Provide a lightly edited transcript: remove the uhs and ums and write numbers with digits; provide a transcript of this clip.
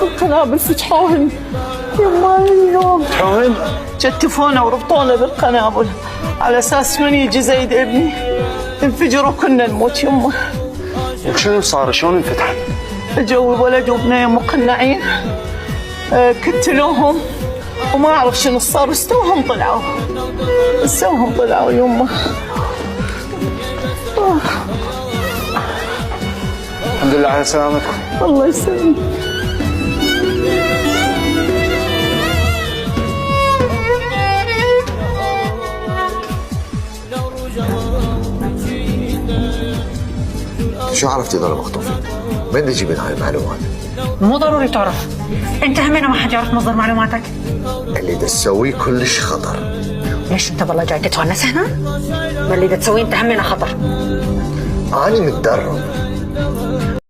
القنابل فتحوهن يما اليوم فتحوهن؟ كتفونا وربطونا بالقنابل على اساس من يجي زيد ابني انفجروا كنا نموت يما. وشنو صار؟ شلون انفتحت؟ اجوا الولد وابنيه مقنعين كتلوهم وما اعرف شنو صار بس توهم طلعوا يما. الحمد لله على سلامتكم. الله يسلمك. شو عرفتي ذول مخطوفين؟ من بدي جيبين هاي المعلومات؟ مو ضروري تعرف، انت همنا ما حد يعرف مصدر معلوماتك. اللي دا تسويه كلش خطر. ليش انت والله جاي تتونس هنا؟ ما اللي دا تسويه انت همنا خطر. أنا متدرب